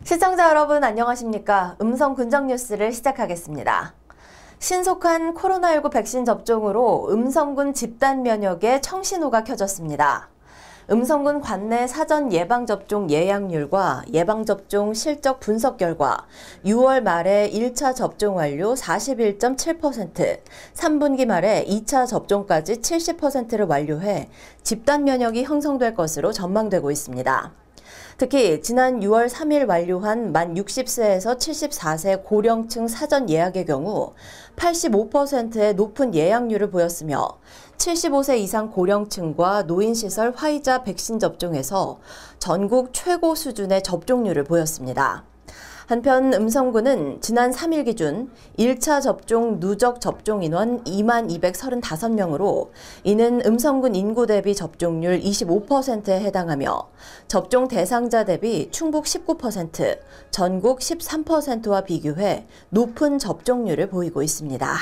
시청자 여러분 안녕하십니까? 음성 근정 뉴스를 시작하겠습니다. 신속한 코로나19 백신 접종으로 음성군 집단 면역의 청신호가 켜졌습니다. 음성군 관내 사전 예방접종 예약률과 예방접종 실적 분석 결과 6월 말에 1차 접종 완료 41.7%, 3분기 말에 2차 접종까지 70%를 완료해 집단 면역이 형성될 것으로 전망되고 있습니다. 특히 지난 6월 3일 완료한 만 60세에서 74세 고령층 사전 예약의 경우 85%의 높은 예약률을 보였으며 75세 이상 고령층과 노인시설 화이자 백신 접종에서 전국 최고 수준의 접종률을 보였습니다. 한편 음성군은 지난 3일 기준 1차 접종 누적 접종 인원 2235명으로 이는 음성군 인구 대비 접종률 25%에 해당하며 접종 대상자 대비 충북 19%, 전국 13%와 비교해 높은 접종률을 보이고 있습니다.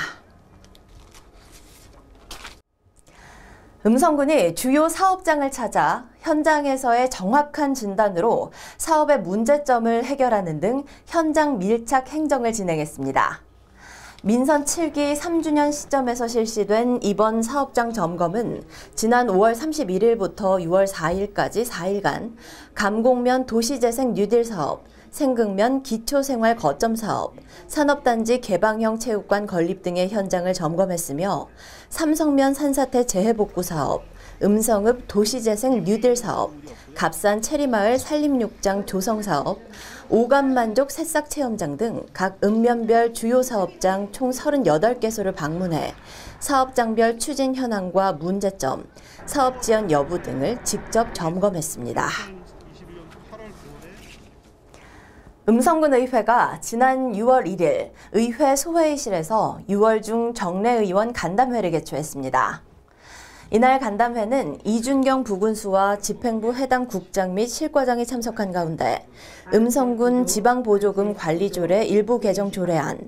음성군이 주요 사업장을 찾아 현장에서의 정확한 진단으로 사업의 문제점을 해결하는 등 현장 밀착 행정을 진행했습니다. 민선 7기 3주년 시점에서 실시된 이번 사업장 점검은 지난 5월 31일부터 6월 4일까지 4일간 감곡면 도시재생 뉴딜 사업, 생극면 기초생활 거점 사업, 산업단지 개방형 체육관 건립 등의 현장을 점검했으며 삼성면 산사태 재해복구 사업, 음성읍 도시재생 뉴딜 사업, 갑산 체리마을 산림욕장 조성 사업, 오감만족 새싹 체험장 등 각 읍면별 주요 사업장 총 38개소를 방문해 사업장별 추진 현황과 문제점, 사업 지연 여부 등을 직접 점검했습니다. 음성군 의회가 지난 6월 1일 의회 소회의실에서 6월 중 정례의원 간담회를 개최했습니다. 이날 간담회는 이준경 부군수와 집행부 해당 국장 및 실과장이 참석한 가운데 음성군 지방보조금 관리조례 일부 개정 조례안,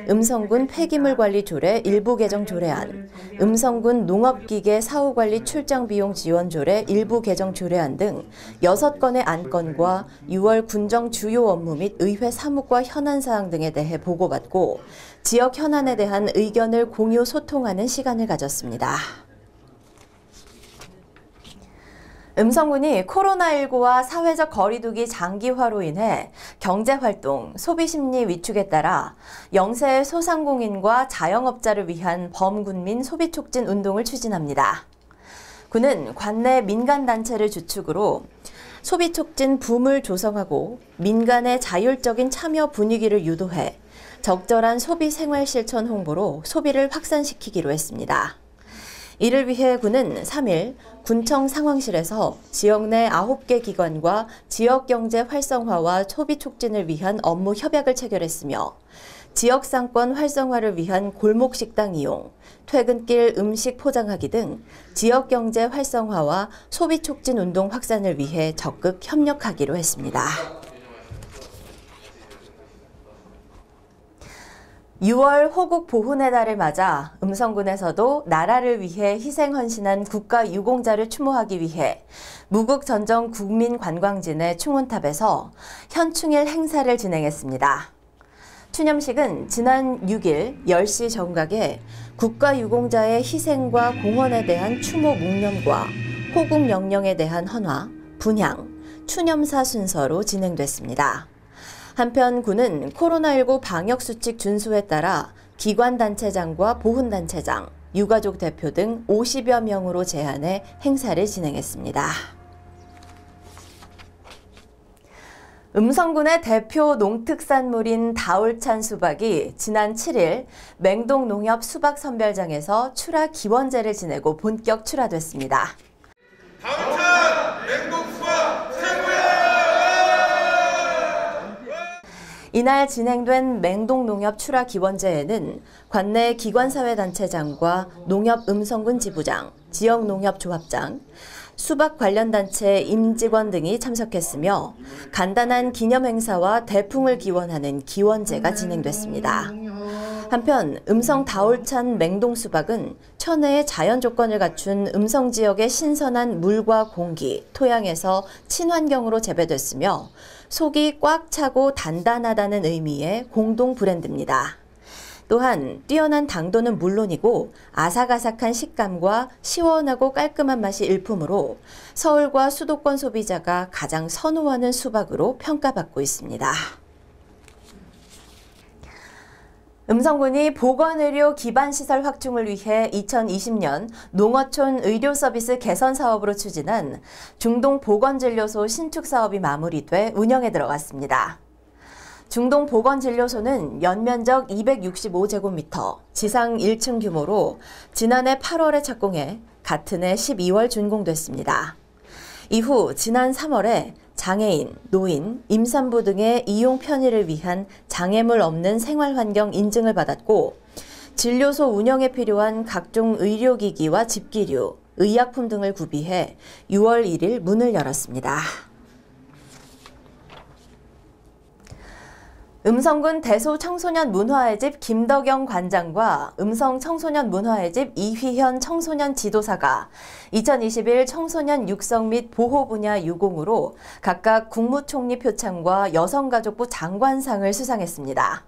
음성군 폐기물 관리 조례 일부 개정 조례안, 음성군 농업기계 사후관리 출장비용 지원 조례 일부 개정 조례안 등 6건의 안건과 6월 군정 주요 업무 및 의회 사무과 현안사항 등에 대해 보고받고 지역 현안에 대한 의견을 공유 소통하는 시간을 가졌습니다. 음성군이 코로나19와 사회적 거리두기 장기화로 인해 경제활동, 소비심리 위축에 따라 영세 소상공인과 자영업자를 위한 범군민 소비촉진 운동을 추진합니다. 군은 관내 민간단체를 주축으로 소비촉진 붐을 조성하고 민간의 자율적인 참여 분위기를 유도해 적절한 소비 생활 실천 홍보로 소비를 확산시키기로 했습니다. 이를 위해 군은 3일 군청 상황실에서 지역 내 9개 기관과 지역경제 활성화와 소비 촉진을 위한 업무 협약을 체결했으며 지역 상권 활성화를 위한 골목식당 이용, 퇴근길 음식 포장하기 등 지역경제 활성화와 소비 촉진 운동 확산을 위해 적극 협력하기로 했습니다. 6월 호국 보훈의 달을 맞아 음성군에서도 나라를 위해 희생 헌신한 국가 유공자를 추모하기 위해 무국전정 국민관광진의 충운탑에서 현충일 행사를 진행했습니다. 추념식은 지난 6일 10시 정각에 국가 유공자의 희생과 공헌에 대한 추모 묵념과 호국 명령에 대한 헌화, 분향, 추념사 순서로 진행됐습니다. 한편 군은 코로나19 방역수칙 준수에 따라 기관단체장과 보훈단체장, 유가족 대표 등 50여 명으로 제한해 행사를 진행했습니다. 음성군의 대표 농특산물인 다울찬 수박이 지난 7일 맹동농협 수박선별장에서 출하 기원제를 지내고 본격 출하됐습니다. 다울찬 맹동수박 최고야! 이날 진행된 맹동농협 출하 기원제에는 관내 기관사회단체장과 농협 음성군 지부장, 지역농협조합장, 수박 관련 단체 임직원 등이 참석했으며 간단한 기념행사와 대풍을 기원하는 기원제가 진행됐습니다. 한편 음성 다올찬 맹동 수박은 천혜의 자연 조건을 갖춘 음성 지역의 신선한 물과 공기, 토양에서 친환경으로 재배됐으며 속이 꽉 차고 단단하다는 의미의 공동 브랜드입니다. 또한 뛰어난 당도는 물론이고 아삭아삭한 식감과 시원하고 깔끔한 맛이 일품으로 서울과 수도권 소비자가 가장 선호하는 수박으로 평가받고 있습니다. 음성군이 보건의료 기반시설 확충을 위해 2020년 농어촌 의료서비스 개선 사업으로 추진한 중동보건진료소 신축 사업이 마무리돼 운영에 들어갔습니다. 중동보건진료소는 연면적 265제곱미터, 지상 1층 규모로 지난해 8월에 착공해 같은 해 12월 준공됐습니다. 이후 지난 3월에 장애인, 노인, 임산부 등의 이용 편의를 위한 장애물 없는 생활환경 인증을 받았고 진료소 운영에 필요한 각종 의료기기와 집기류, 의약품 등을 구비해 6월 1일 문을 열었습니다. 음성군 대소청소년 문화의 집 김덕영 관장과 음성 청소년 문화의 집 이휘현 청소년 지도사가 2021 청소년 육성 및 보호 분야 유공으로 각각 국무총리 표창과 여성가족부 장관상을 수상했습니다.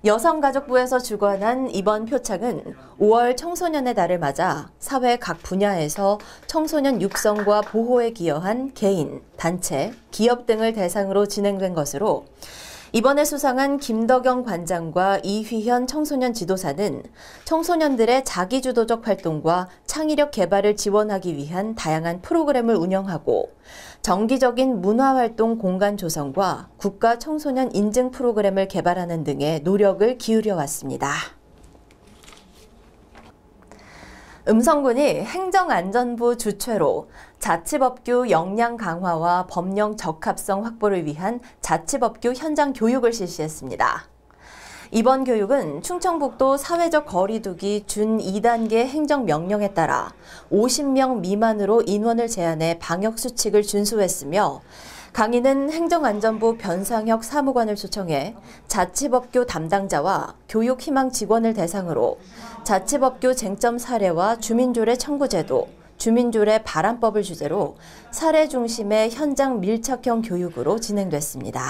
여성가족부에서 주관한 이번 표창은 5월 청소년의 달을 맞아 사회 각 분야에서 청소년 육성과 보호에 기여한 개인, 단체, 기업 등을 대상으로 진행된 것으로 이번에 수상한 김덕영 관장과 이휘현 청소년 지도사는 청소년들의 자기주도적 활동과 창의력 개발을 지원하기 위한 다양한 프로그램을 운영하고 정기적인 문화활동 공간 조성과 국가 청소년 인증 프로그램을 개발하는 등의 노력을 기울여 왔습니다. 음성군이 행정안전부 주최로 자치법규 역량 강화와 법령 적합성 확보를 위한 자치법규 현장 교육을 실시했습니다. 이번 교육은 충청북도 사회적 거리두기 준 2단계 행정명령에 따라 50명 미만으로 인원을 제한해 방역수칙을 준수했으며 강의는 행정안전부 변상혁 사무관을 초청해 자치법규 담당자와 교육희망 직원을 대상으로 자치법규 쟁점 사례와 주민조례 청구제도, 주민조례 발안법을 주제로 사례 중심의 현장 밀착형 교육으로 진행됐습니다.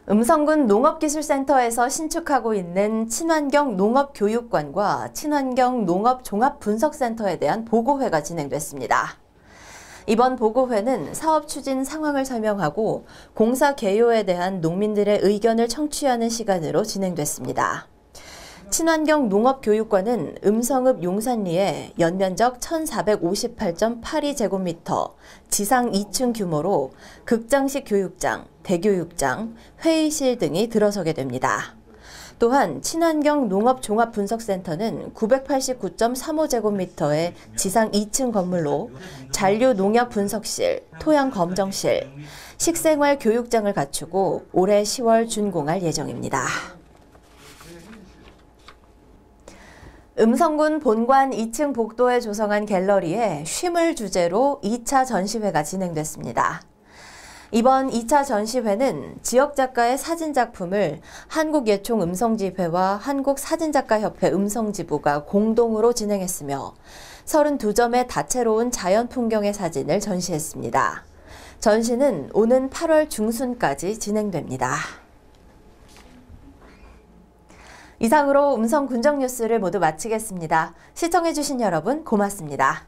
음성군 농업기술센터에서 신축하고 있는 친환경 농업교육관과 친환경 농업종합분석센터에 대한 보고회가 진행됐습니다. 이번 보고회는 사업 추진 상황을 설명하고 공사 개요에 대한 농민들의 의견을 청취하는 시간으로 진행됐습니다. 친환경 농업교육관은 음성읍 용산리에 연면적 1458.82제곱미터, 지상 2층 규모로 극장식 교육장, 대교육장, 회의실 등이 들어서게 됩니다. 또한 친환경 농업종합분석센터는 989.35제곱미터의 지상 2층 건물로 잔류 농약 분석실, 토양 검정실, 식생활 교육장을 갖추고 올해 10월 준공할 예정입니다. 음성군 본관 2층 복도에 조성한 갤러리에 쉼을 주제로 2차 전시회가 진행됐습니다. 이번 2차 전시회는 지역작가의 사진작품을 한국예총음성지회와 한국사진작가협회 음성지부가 공동으로 진행했으며 32점의 다채로운 자연 풍경의 사진을 전시했습니다. 전시는 오는 8월 중순까지 진행됩니다. 이상으로 음성 군정 뉴스를 모두 마치겠습니다. 시청해주신 여러분 고맙습니다.